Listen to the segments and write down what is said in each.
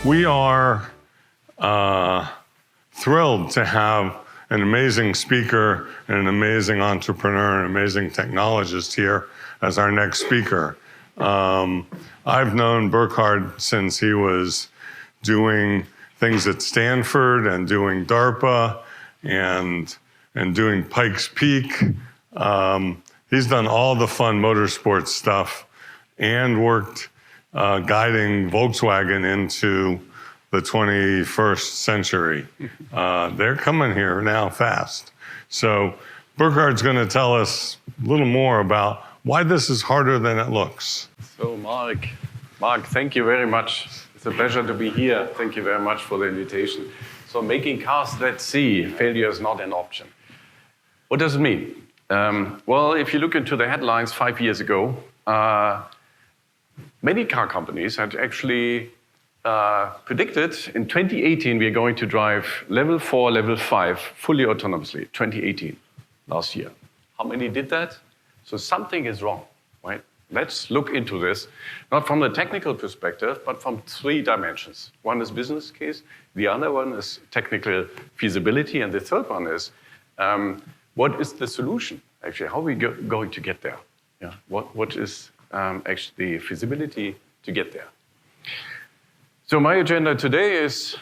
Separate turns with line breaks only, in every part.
We are thrilled to have an amazing speaker and an amazing entrepreneur and amazing technologist here as our next speaker. I've known Burkhard since he was doing things at Stanford and doing DARPA and doing Pikes Peak. He's done all the fun motorsports stuff and worked guiding Volkswagen into the 21st century. They're coming here now fast. So Burkhard's going to tell us a little more about why this is harder than it looks.
So Mark, thank you very much. It's a pleasure to be here. Thank you very much for the invitation. So making cars that see, failure is not an option. What does it mean? Well, if you look into the headlines 5 years ago, many car companies had actually predicted in 2018 we are going to drive level 4, level 5 fully autonomously, 2018, last year. How many did that? So something is wrong, right? Let's look into this, not from the technical perspective, but from 3 dimensions. One is business case, the other one is technical feasibility, and the third one is what is the solution, actually? How are we going to get there? Yeah. What is actually feasibility to get there? So my agenda today is,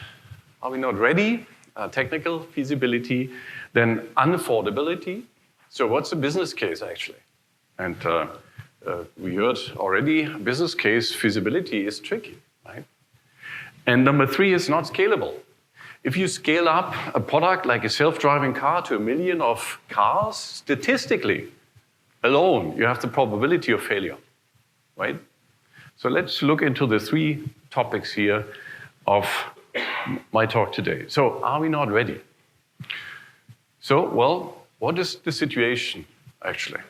are we not ready? Technical feasibility, then unaffordability. So what's the business case, actually? And we heard already, business case feasibility is tricky, right? And number 3 is not scalable. If you scale up a product like a self-driving car to 1 million of cars, statistically alone, you have the probability of failure, right? So let's look into the 3 topics here of my talk today. So are we not ready? So, well, what is the situation, actually?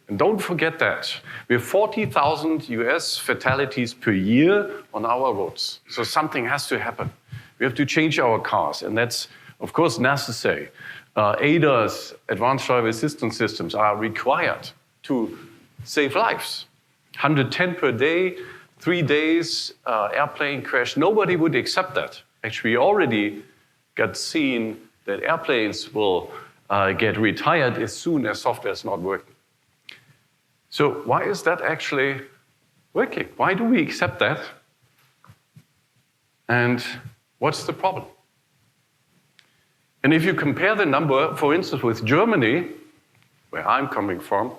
And don't forget that. We have 40,000 US fatalities per year on our roads. So something has to happen. We have to change our cars, and that's, of course, necessary. ADAS, advanced driver assistance systems, are required to save lives. 110 per day, 3 days, airplane crash. Nobody would accept that. Actually, we already got seen that airplanes will get retired as soon as software is not working. So why is that actually working? Why do we accept that? And what's the problem? And if you compare the number, for instance, with Germany, where I'm coming from,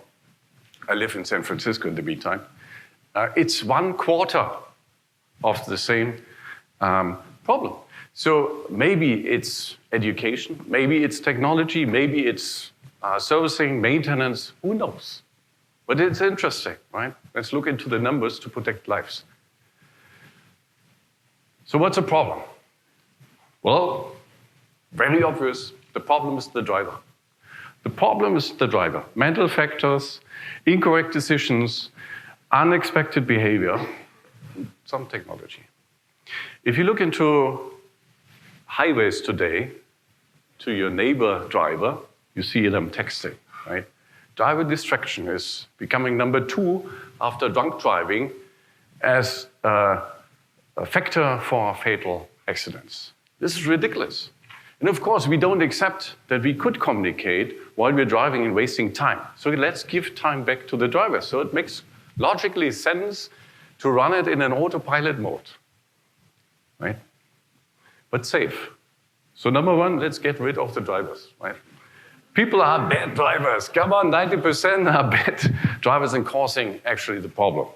I live in San Francisco in the meantime, it's 1/4 of the same problem. So maybe it's education, maybe it's technology, maybe it's servicing, maintenance, who knows? But it's interesting, right? Let's look into the numbers to protect lives. So what's the problem? Well, very obvious, the problem is the driver. The problem is the driver. Mental factors, incorrect decisions, unexpected behavior, some technology. If you look into highways today, to your neighbor driver, you see them texting, right? Driver distraction is becoming number 2 after drunk driving as a factor for fatal accidents. This is ridiculous. And of course, we don't accept that we could communicate while we're driving and wasting time. So let's give time back to the driver. So it makes logically sense to run it in an autopilot mode, right? But safe. So number 1, let's get rid of the drivers, right? People are bad drivers. Come on, 90% are bad drivers and causing actually the problem.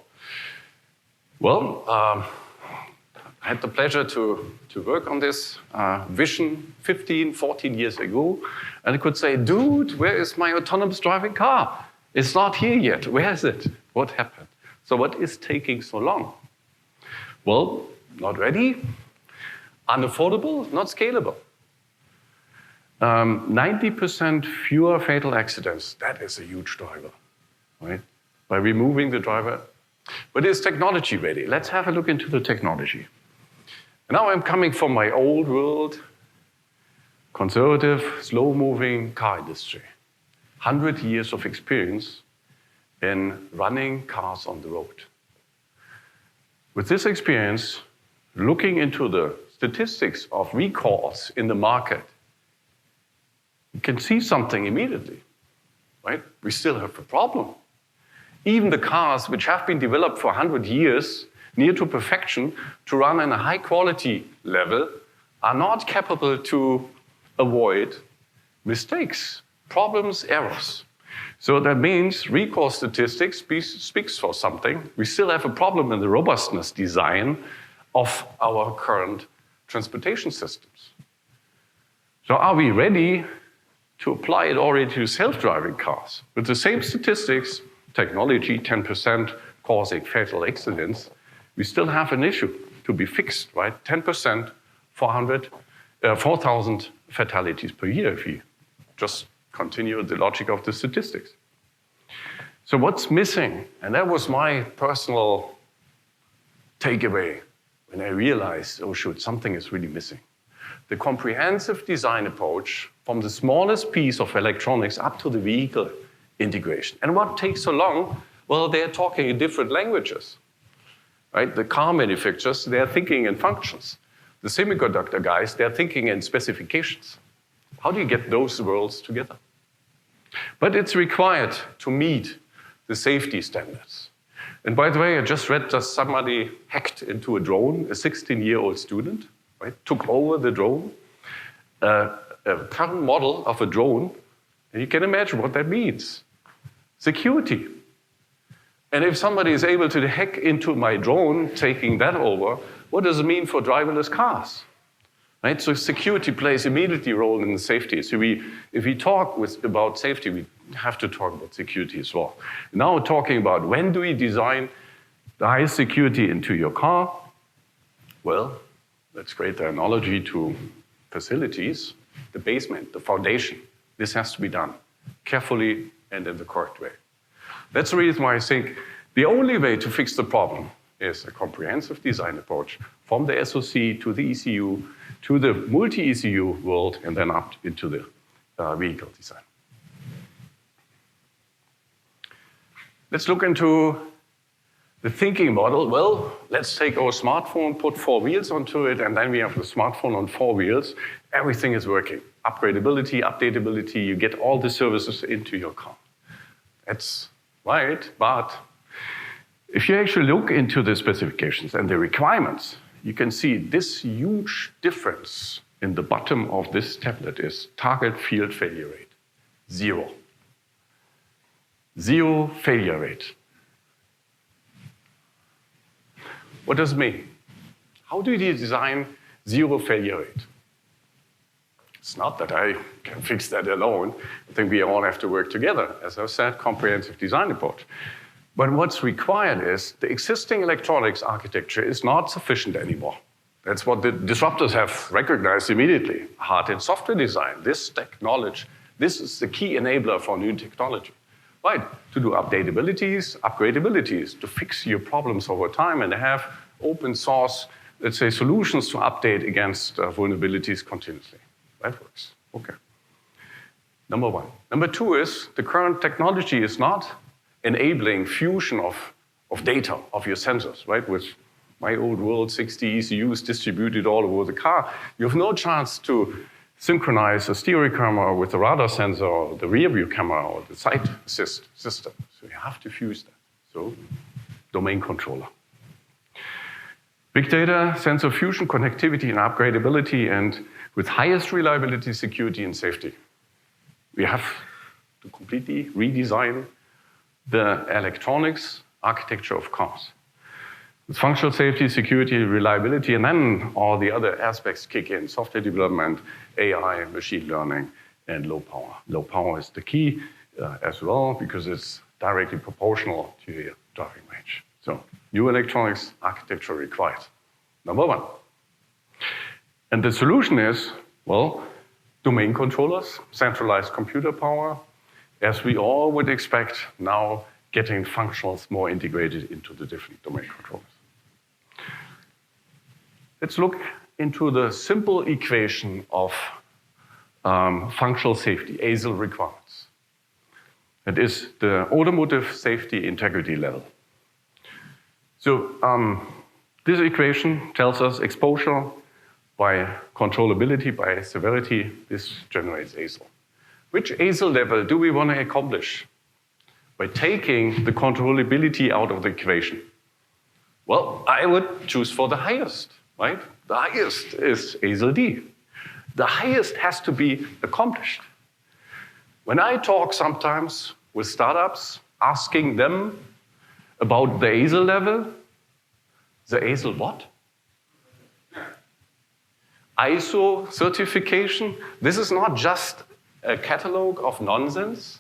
Well, I had the pleasure to work on this vision 15, 14 years ago. And I could say, dude, where is my autonomous driving car? It's not here yet. Where is it? What happened? So what is taking so long? Well, not ready, unaffordable, not scalable. 90% fewer fatal accidents. That is a huge driver, right? By removing the driver. But is technology ready? Let's have a look into the technology. And now I'm coming from my old world, conservative, slow-moving car industry. 100 years of experience in running cars on the road. With this experience, looking into the statistics of recalls in the market, you can see something immediately, right? We still have a problem. Even the cars which have been developed for 100 years, near to perfection, to run in a high quality level, are not capable to avoid mistakes, problems, errors. So that means recall statistics speaks for something. We still have a problem in the robustness design of our current transportation systems. So are we ready to apply it already to self-driving cars? With the same statistics, technology, 10% causing fatal accidents, we still have an issue to be fixed, right? 10%, 4,000 fatalities per year if we just continue the logic of the statistics. So what's missing? And that was my personal takeaway when I realized, oh shoot, something is really missing. The comprehensive design approach from the smallest piece of electronics up to the vehicle integration. And what takes so long? Well, they're talking in different languages, right? The car manufacturers, they're thinking in functions. The semiconductor guys, they're thinking in specifications. How do you get those worlds together? But it's required to meet the safety standards. And by the way, I just read that somebody hacked into a drone, a 16-year-old student, right? Took over the drone, a current model of a drone, and you can imagine what that means. Security. And if somebody is able to hack into my drone, taking that over, what does it mean for driverless cars? Right? So security plays immediately a role in the safety. So if we talk about safety, we have to talk about security as well. Now talking about when do we design the highest security into your car? Well, let's create the analogy to facilities, the basement, the foundation. This has to be done carefully and in the correct way. That's the reason why I think the only way to fix the problem is a comprehensive design approach from the SoC to the ECU to the multi-ECU world and then up into the vehicle design. Let's look into the thinking model. Well, let's take our smartphone, put 4 wheels onto it, and then we have the smartphone on 4 wheels. Everything is working. Upgradability, updatability, you get all the services into your car. That's right, but if you actually look into the specifications and the requirements, you can see this huge difference in the bottom of this tablet is target field failure rate, 0. 0 failure rate. What does it mean? How do you design 0 failure rate? It's not that I can fix that alone. I think we all have to work together. As I said, comprehensive design approach. But what's required is the existing electronics architecture is not sufficient anymore. That's what the disruptors have recognized immediately. Hard and software design, this technology, this is the key enabler for new technology. Right, to do updatabilities, upgradabilities, to fix your problems over time and have open source, let's say, solutions to update against vulnerabilities continuously. That works, okay. Number one. Number two is the current technology is not enabling fusion of data, of your sensors, right? With my old world, 60 ECUs distributed all over the car, you have no chance to synchronize a stereo camera with the radar sensor, or the rear view camera, or the side assist system. So you have to fuse that. So, domain controller. Big data, sensor fusion, connectivity, and upgradability, and with highest reliability, security, and safety. We have to completely redesign the electronics architecture of cars. With functional safety, security, reliability, and then all the other aspects kick in. Software development, AI, machine learning, and low power. Low power is the key as well because it's directly proportional to your driving range. So new electronics architecture required. Number one. And the solution is, well, domain controllers, centralized computer power, as we all would expect now getting functionals more integrated into the different domain controllers. Let's look into the simple equation of functional safety, ASIL requirements. That is the automotive safety integrity level. So This equation tells us exposure by controllability, by severity. This generates ASIL. Which ASIL level do we want to accomplish by taking the controllability out of the equation? Well, I would choose for the highest, right? The highest is ASIL D. The highest has to be accomplished. When I talk sometimes with startups, asking them about the ASIL level, the ASIL what? ISO certification. This is not just a catalog of nonsense.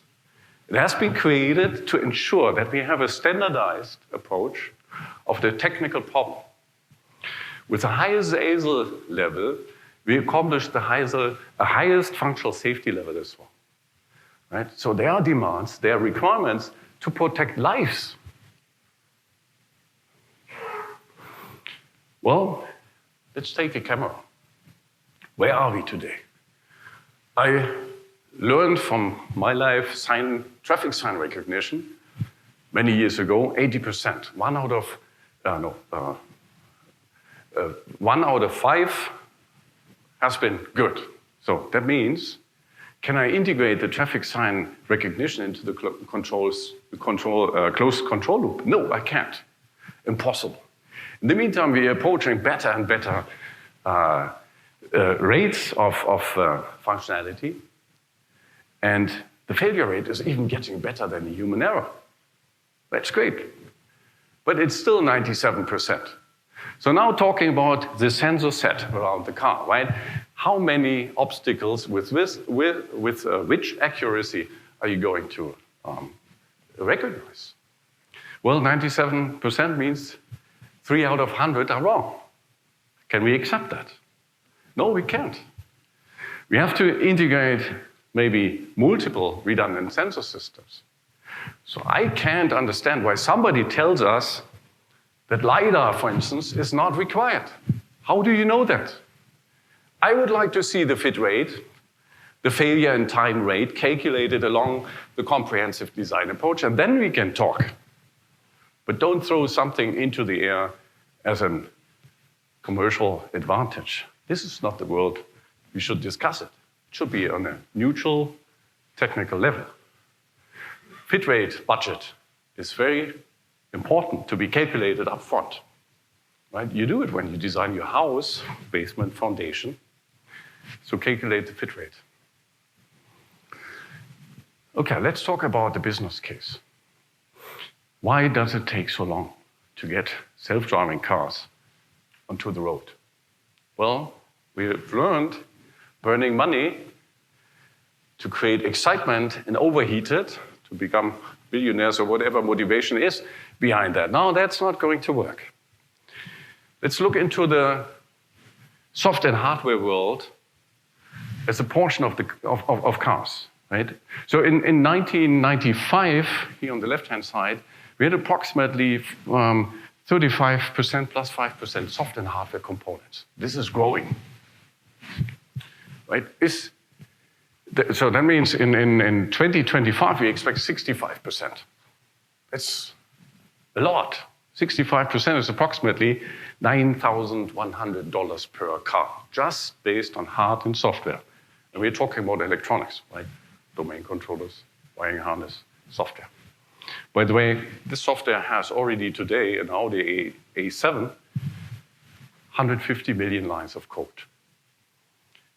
It has been created to ensure that we have a standardized approach of the technical problem. With the highest ASIL level, we accomplish the highest functional safety level as well. Right? So there are demands, there are requirements to protect lives. Well, let's take a camera. Where are we today? I learned from my life traffic sign recognition many years ago, 80%. One out of 5 has been good. So that means, can I integrate the traffic sign recognition into the closed control loop? No, I can't. Impossible. In the meantime, we are approaching better and better rates of functionality, and the failure rate is even getting better than the human error. That's great. But it's still 97%. So now talking about the sensor set around the car, right? How many obstacles with which accuracy are you going to recognize? Well, 97% means 3 out of 100 are wrong. Can we accept that? No, we can't. We have to integrate maybe multiple redundant sensor systems. So I can't understand why somebody tells us that LiDAR, for instance, is not required. How do you know that? I would like to see the fit rate, the failure and time rate calculated along the comprehensive design approach, and then we can talk. But don't throw something into the air as a commercial advantage. This is not the world we should discuss it. It should be on a neutral technical level. Fit rate budget is very important to be calculated up front. Right? You do it when you design your house, basement, foundation. So calculate the fit rate. Okay, let's talk about the business case. Why does it take so long to get self-driving cars onto the road? Well, we've learned burning money to create excitement and overheat it to become billionaires or whatever motivation is behind that. No, that's not going to work. Let's look into the soft and hardware world as a portion of cars, right? So in 1995, here on the left-hand side, we had approximately 35% plus 5% soft and hardware components. This is growing, right? So that means in 2025, we expect 65%. That's a lot. 65% is approximately $9,100 per car, just based on hard and software. And we're talking about electronics, right? Domain controllers, wiring harness, software. By the way, this software has already today an Audi A7, 150 million lines of code.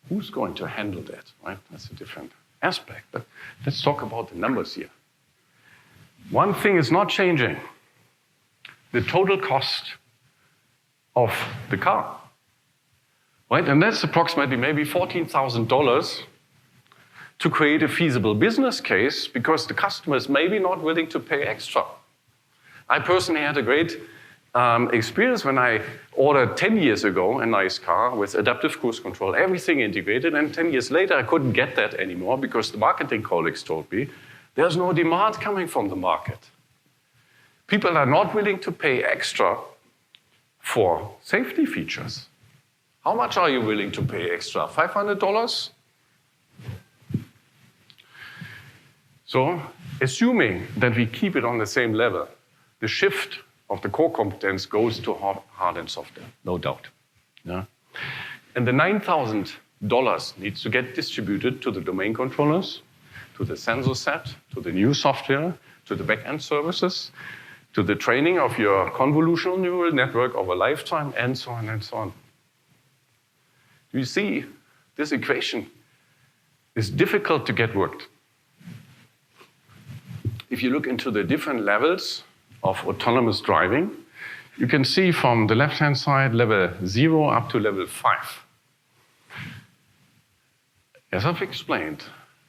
Who's going to handle that, right? That's a different aspect. But let's talk about the numbers here. One thing is not changing. The total cost of the car, right? And that's approximately maybe $14,000 to create a feasible business case because the customer is maybe not willing to pay extra. I personally had a great experience when I ordered 10 years ago a nice car with adaptive cruise control, everything integrated, and 10 years later I couldn't get that anymore because the marketing colleagues told me there's no demand coming from the market. People are not willing to pay extra for safety features. How much are you willing to pay extra? $500? So, assuming that we keep it on the same level, the shift of the core competence goes to hard and software, no doubt. Yeah? And the $9,000 needs to get distributed to the domain controllers, to the sensor set, to the new software, to the back-end services, to the training of your convolutional neural network over lifetime, and so on and so on. Do you see this equation is difficult to get worked? If you look into the different levels of autonomous driving, you can see from the left-hand side, level 0 up to level 5. As I've explained,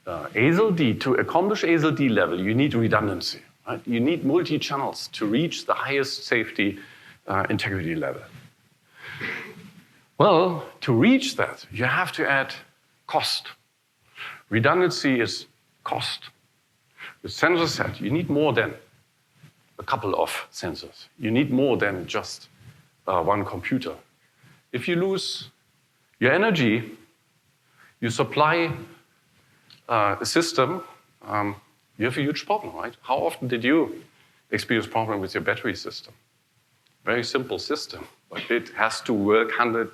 ASIL-D, to accomplish ASIL-D level, you need redundancy. Right? You need multi-channels to reach the highest safety integrity level. Well, to reach that, you have to add cost. Redundancy is cost. The sensor set, you need more than a couple of sensors. You need more than just one computer. If you lose your energy, you supply a system, you have a huge problem, right? How often did you experience problem with your battery system? Very simple system, but it has to work 100%.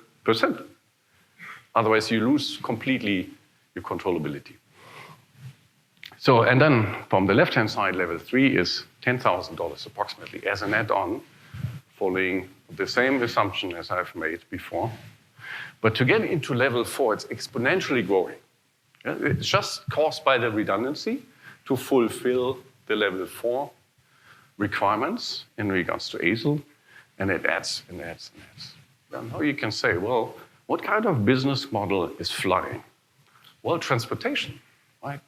Otherwise, you lose completely your controllability. So, and then from the left-hand side, level 3 is $10,000 approximately as an add-on, following the same assumption as I've made before. But to get into level 4, it's exponentially growing. It's just caused by the redundancy to fulfill the level 4 requirements in regards to ASIL, and it adds and adds and adds. Well, now you can say, well, what kind of business model is flying? Well, transportation, right?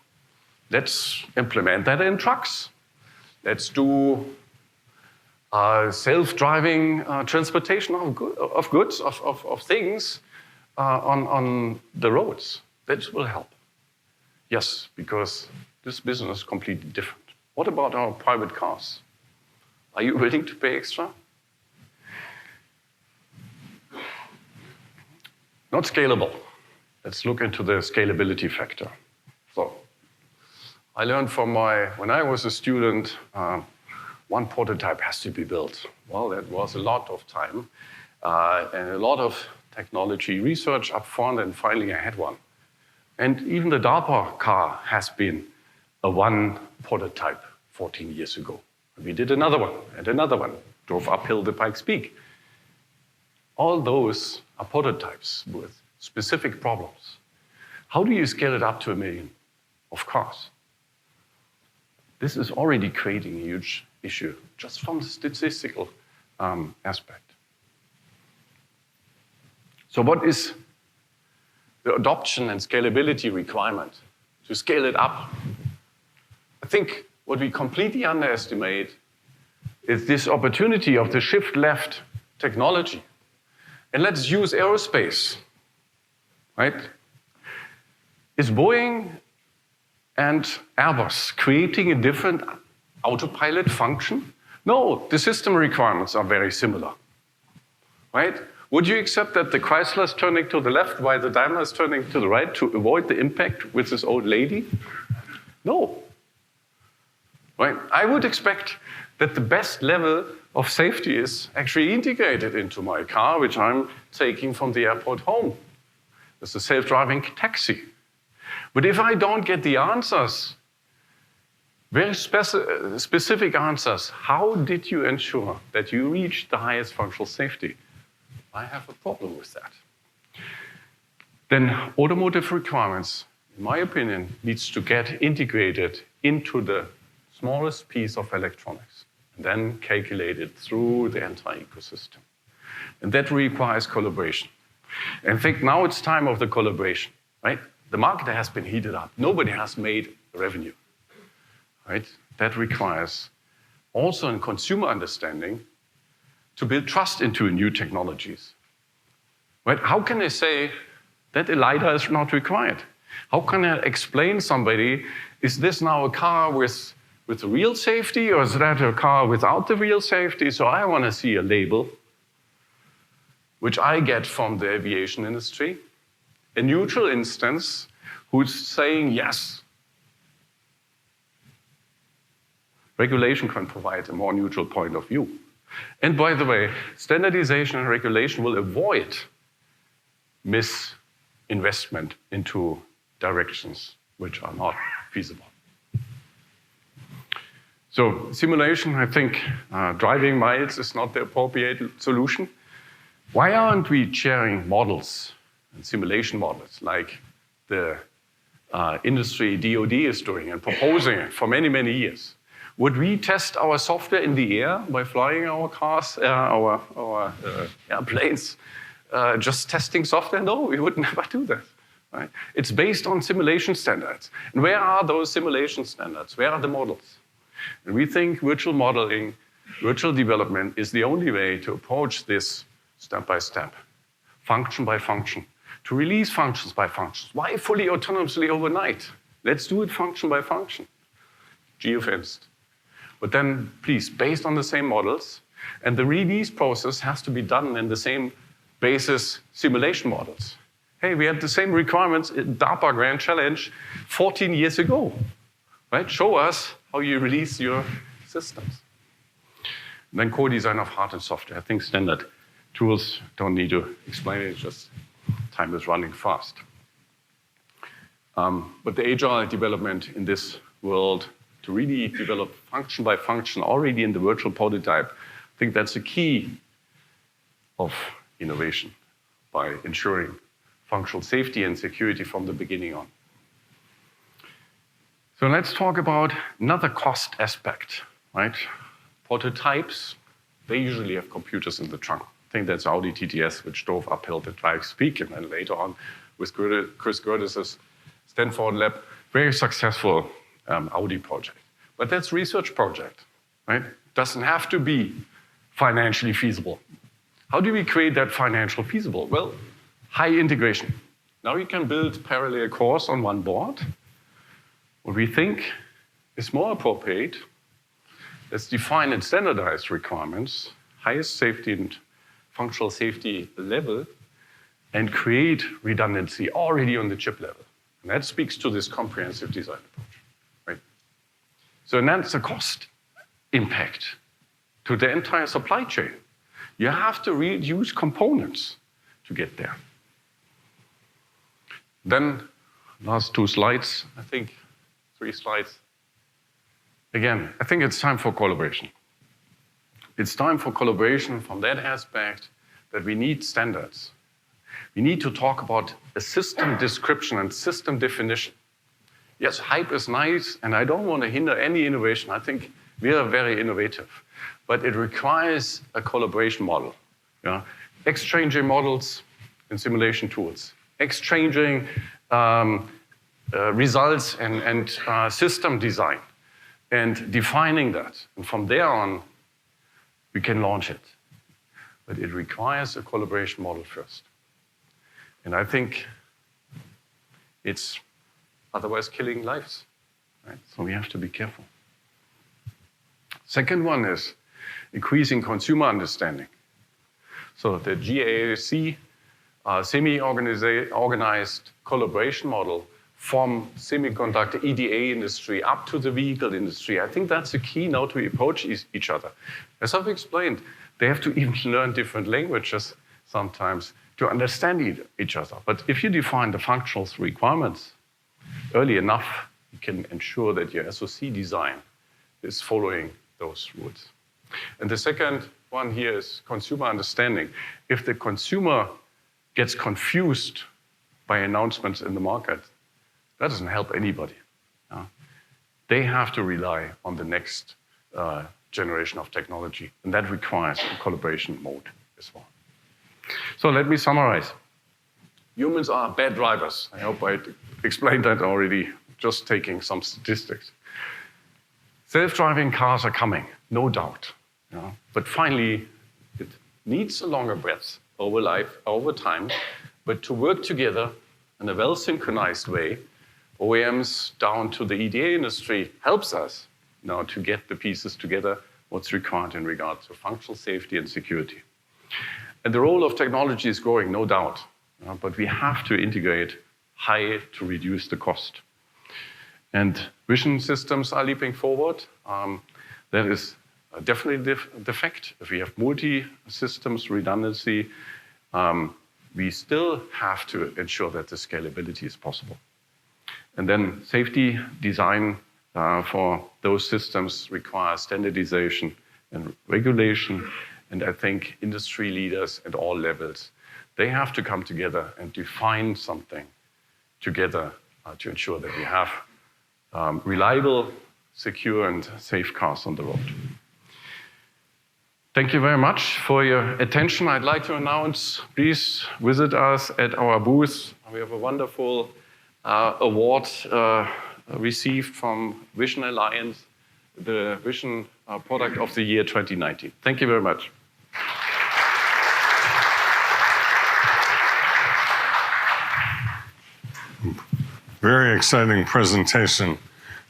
Let's implement that in trucks. Let's do self-driving transportation of goods, of things on the roads. That will help. Yes, because this business is completely different. What about our private cars? Are you willing to pay extra? Not scalable. Let's look into the scalability factor. So, I learned when I was a student, one prototype has to be built. Well, that was a lot of time and a lot of technology research up front, and finally I had one. And even the DARPA car has been a one prototype 14 years ago. We did another one and another one, drove uphill the Pikes Peak. All those are prototypes with specific problems. How do you scale it up to 1 million of cars? This is already creating a huge issue, just from the statistical aspect. So what is the adoption and scalability requirement to scale it up? I think what we completely underestimate is this opportunity of the shift-left technology. And let's use aerospace, right? Is Boeing and Airbus creating a different autopilot function? No, the system requirements are very similar, right? Would you accept that the Chrysler is turning to the left while the Daimler is turning to the right to avoid the impact with this old lady? No. Right? I would expect that the best level of safety is actually integrated into my car, which I'm taking from the airport home. It's a self-driving taxi. But if I don't get the answers, very specific answers, how did you ensure that you reach the highest functional safety? I have a problem with that. Then automotive requirements, in my opinion, needs to get integrated into the smallest piece of electronics and then calculated through the entire ecosystem. And that requires collaboration. And I think now it's time of the collaboration, right? The market has been heated up. Nobody has made revenue, right? That requires also a consumer understanding to build trust into new technologies, right? How can I say that a LiDAR is not required? How can I explain somebody, is this now a car with real safety, or is that a car without the real safety? So I want to see a label, which I get from the aviation industry, a neutral instance who's saying yes. Regulation can provide a more neutral point of view. And by the way, standardization and regulation will avoid misinvestment into directions which are not feasible. So simulation, I think driving miles is not the appropriate solution. Why aren't we sharing models and simulation models like the industry DoD is doing and proposing it for many, many years? Would we test our software in the air by flying our cars, our airplanes, just testing software? No, we would never do that. Right? It's based on simulation standards. And where are those simulation standards? Where are the models? And we think virtual modeling, virtual development is the only way to approach this step by step, function by function, to release functions by functions. Why fully autonomously overnight? Let's do it function by function, geofenced. But then, please, based on the same models, and the release process has to be done in the same basis simulation models. Hey, we had the same requirements in DARPA Grand Challenge 14 years ago, right? Show us how you release your systems. And then co-design of hardware and software. I think standard tools don't need to explain it, just time is running fast. But the agile development in this world to really develop function by function already in the virtual prototype, I think that's a key of innovation by ensuring functional safety and security from the beginning on. So let's talk about another cost aspect, right? Prototypes, they usually have computers in the trunk. I think that's Audi TTS, which drove uphill the drive speak, and then later on with Chris Gerdes' Stanford lab, very successful Audi project. But that's a research project, right? Doesn't have to be financially feasible. How do we create that financial feasible? Well, high integration. Now you can build parallel cores on one board. What we think is more appropriate, let's define and standardize requirements, highest safety and functional safety level, and create redundancy already on the chip level. And that speaks to this comprehensive design approach, right? So and that's a cost impact to the entire supply chain. You have to reuse components to get there. Then, last 2 slides, I think, 3 slides. Again, I think it's time for collaboration. It's time for collaboration from that aspect that we need standards. We need to talk about a system description and system definition. Yes, hype is nice, and I don't want to hinder any innovation. I think we are very innovative. But it requires a collaboration model. Yeah? Exchanging models and simulation tools. Exchanging results and system design. And defining that. And from there on, we can launch it. But it requires a collaboration model first. And I think it's otherwise killing lives. Right? So we have to be careful. Second one is increasing consumer understanding. So the GAC semi-organized collaboration model from semiconductor EDA industry up to the vehicle industry. I think that's the key now to approach each other. As I've explained, they have to even learn different languages sometimes to understand each other. But if you define the functional requirements early enough, you can ensure that your SoC design is following those rules. And the second one here is consumer understanding. If the consumer gets confused by announcements in the market, that doesn't help anybody. They have to rely on the next generation of technology, and that requires a collaboration mode as well. So let me summarize. Humans are bad drivers. I hope I explained that already, just taking some statistics. Self-driving cars are coming, no doubt. But finally, it needs a longer breath over time, but to work together in a well-synchronized way, OEMs down to the EDA industry helps us now to get the pieces together, what's required in regard to functional safety and security. And the role of technology is growing, no doubt, but we have to integrate high to reduce the cost. And vision systems are leaping forward. That is definitely defect, if we have multi-systems redundancy, we still have to ensure that the scalability is possible. And then safety design for those systems requires standardization and regulation. And I think industry leaders at all levels, they have to come together and define something together to ensure that we have reliable, secure, and safe cars on the road. Thank you very much for your attention. I'd like to announce, please visit us at our booth. We have a wonderful award received from Vision Alliance, the Vision Product of the Year 2019. Thank you very much.
Very exciting presentation.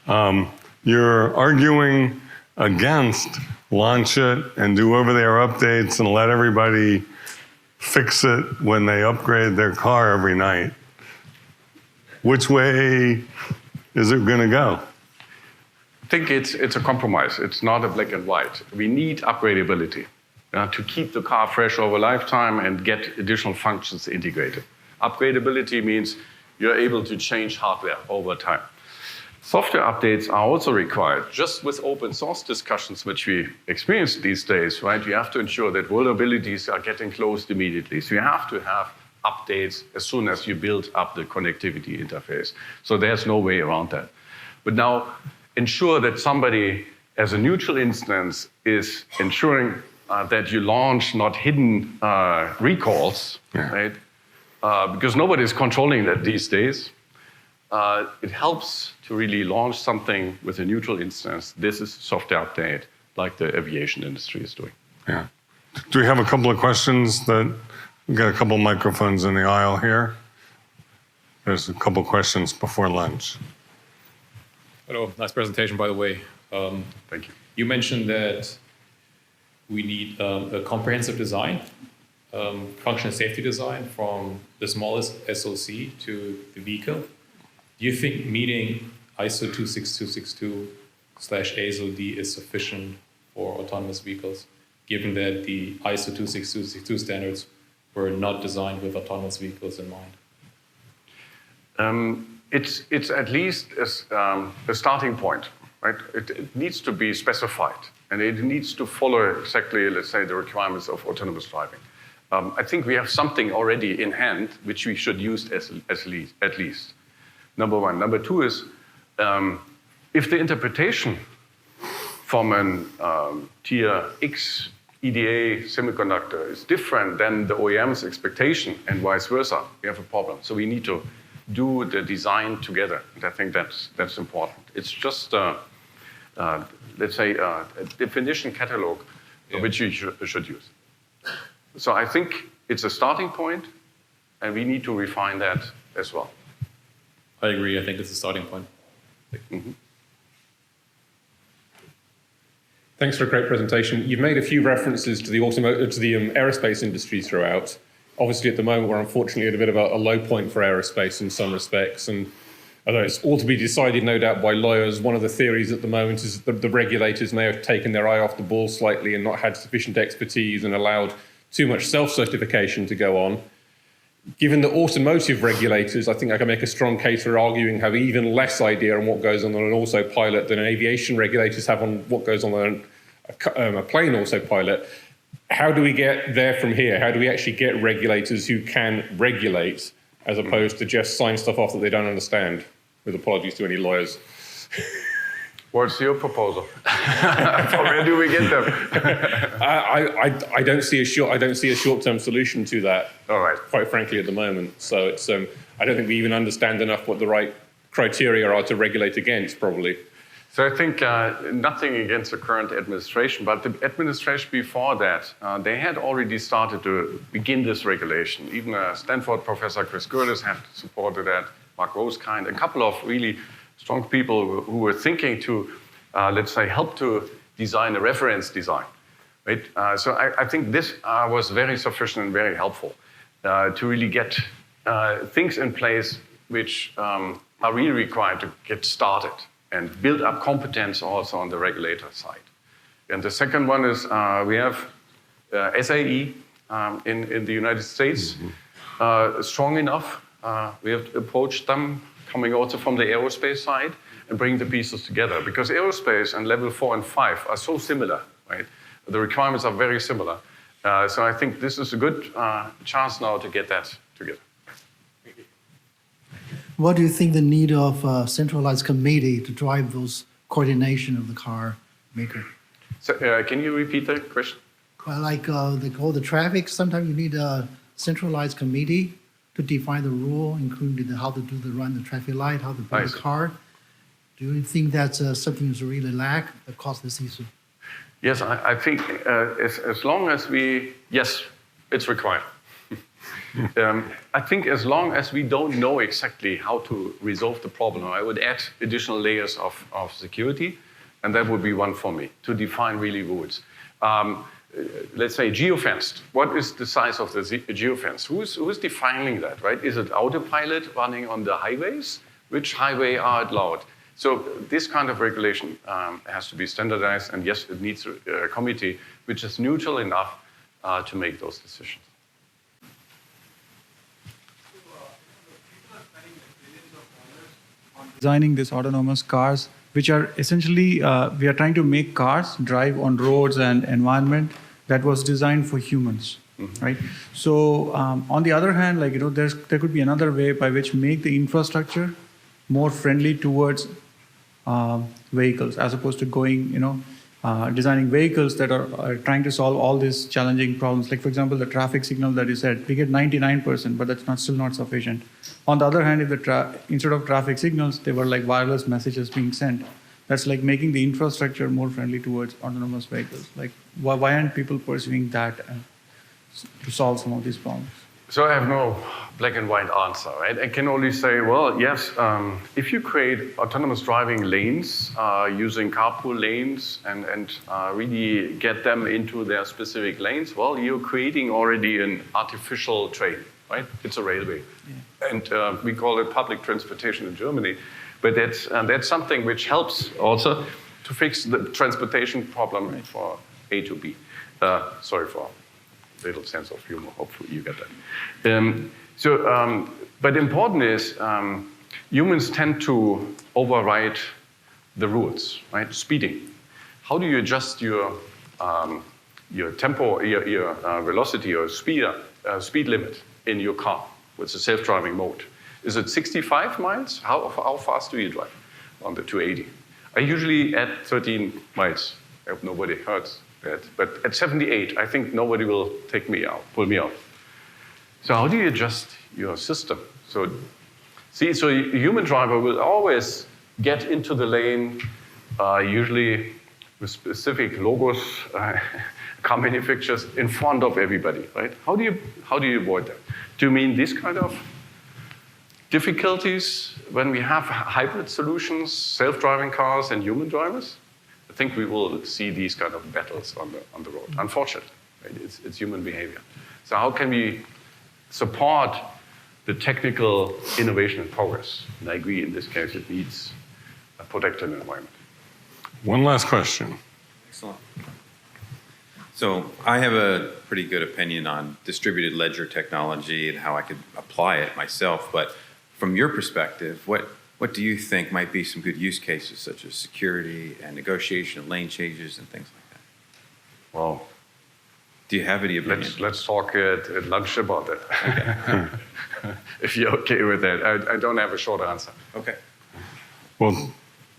You're arguing against launch it and do over-the-air updates and let everybody fix it when they upgrade their car every night. Which way is it going to go?
I think it's a compromise. It's not a black and white. We need upgradability to keep the car fresh over lifetime and get additional functions integrated. Upgradability means you're able to change hardware over time. Software updates are also required. Just with open source discussions, which we experience these days, right? You have to ensure that vulnerabilities are getting closed immediately. So you have to have updates as soon as you build up the connectivity interface. So there's no way around that. But now, ensure that somebody, as a neutral instance, is ensuring that you launch not hidden recalls, right? Because nobody is controlling that these days. It helps to really launch something with a neutral instance. This is a software update, like the aviation industry is doing.
Yeah. Do we have a couple of questions? We've got a couple of microphones in the aisle here. There's a couple of questions before lunch.
Hello, nice presentation, by the way.
Thank you.
You mentioned that we need a comprehensive design, function and safety design from the smallest SoC to the vehicle. Do you think meeting ISO 26262/ASIL-D is sufficient for autonomous vehicles, given that the ISO 26262 standards were not designed with autonomous vehicles in mind?
It's at least a starting point, right? It needs to be specified, and it needs to follow exactly, let's say, the requirements of autonomous driving. I think we have something already in hand which we should use at least. Number one. Number two is, if the interpretation from an tier X EDA semiconductor is different than the OEM's expectation and vice versa, we have a problem. So we need to do the design together. And I think that's important. It's just, let's say, a definition catalog which you should use. So I think it's a starting point, and we need to refine that as well.
I agree. I think it's a starting point.
Mm-hmm.
Thanks for a great presentation. You've made a few references to the aerospace industry throughout. Obviously, at the moment, we're unfortunately at a bit of a low point for aerospace in some respects. And although it's all to be decided, no doubt, by lawyers, one of the theories at the moment is that the regulators may have taken their eye off the ball slightly and not had sufficient expertise and allowed too much self-certification to go on. Given the automotive regulators, I think I can make a strong case for arguing have even less idea on what goes on an autopilot than aviation regulators have on what goes on a plane autopilot. How do we get there from here? How do we actually get regulators who can regulate as opposed to just sign stuff off that they don't understand? With apologies to any lawyers.
What's your proposal? From where do we get them?
I don't see a short-term solution to that.
All right.
Quite frankly, at the moment. So it's I don't think we even understand enough what the right criteria are to regulate against, probably.
So I think nothing against the current administration, but the administration before that, they had already started to begin this regulation. Even Stanford professor Chris Curtis had supported that, Mark Rosekind, a couple of really strong people who were thinking to, let's say, help to design a reference design. Right? So I think this was very sufficient and very helpful to really get things in place which are really required to get started and build up competence also on the regulator side. And the second one is we have SAE in the United States, strong enough. We have to approach them coming also from the aerospace side and bring the pieces together, because aerospace and level 4 and 5 are so similar, right? The requirements are very similar. So I think this is a good chance now to get that together.
What do you think the need of a centralized committee to drive those coordination of the car maker?
So, can you repeat that question?
Well, like all the traffic, sometimes you need a centralized committee to define the rule, including how to run the traffic light, how to build the car. Do you think that's something that's really lack that causes this issue?
Yes, I think as long as yes, it's required. I think as long as we don't know exactly how to resolve the problem, I would add additional layers of security, and that would be one for me, to define really rules. Let's say geofenced. What is the size of the geofence? Who's defining that, right? Is it autopilot running on the highways? Which highway are allowed? So this kind of regulation has to be standardized, and yes, it needs a committee which is neutral enough to make those decisions.
Designing these autonomous cars, which are essentially, we are trying to make cars drive on roads and environment that was designed for humans, right? So on the other hand, like, there could be another way by which make the infrastructure more friendly towards vehicles, as opposed to going, designing vehicles that are trying to solve all these challenging problems. Like, for example, the traffic signal that you said, we get 99%, but that's still not sufficient. On the other hand, if instead of traffic signals, they were like wireless messages being sent. That's like making the infrastructure more friendly towards autonomous vehicles. Like, why aren't people pursuing that to solve some of these problems?
So I have no black and white answer, right? I can only say, well, yes, if you create autonomous driving lanes using carpool lanes and really get them into their specific lanes, well, you're creating already an artificial train, right? It's a railway. Yeah. And we call it public transportation in Germany. But that's something which helps also to fix the transportation problem for A to B. Sorry for a little sense of humor. Hopefully you get that. But important is humans tend to override the rules, right? Speeding. How do you adjust your tempo, your velocity or speed limit in your car with the self-driving mode? Is it 65 miles? How fast do you drive on the 280? I usually add 13 miles. I hope nobody heard that. But at 78, I think nobody will pull me out. So how do you adjust your system? So a human driver will always get into the lane, usually with specific logos, car manufacturers in front of everybody, right? How do you avoid that? Do you mean this kind of difficulties when we have hybrid solutions, self-driving cars and human drivers? I think we will see these kind of battles on the road. Unfortunately, right? It's human behavior. So how can we support the technical innovation and progress? And I agree, in this case, it needs a protected environment.
One last question.
Excellent. So I have a pretty good opinion on distributed ledger technology and how I could apply it myself, but from your perspective, what do you think might be some good use cases, such as security and negotiation of lane changes and things like that?
Well,
do you have any opinion?
Let's talk at lunch about that. Okay. If you're okay with that. I don't have a short answer.
Okay.
Well,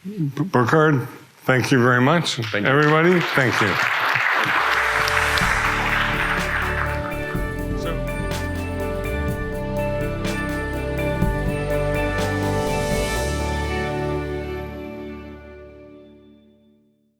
Burkhard, thank you very much.
Thank you.
Everybody, thank you.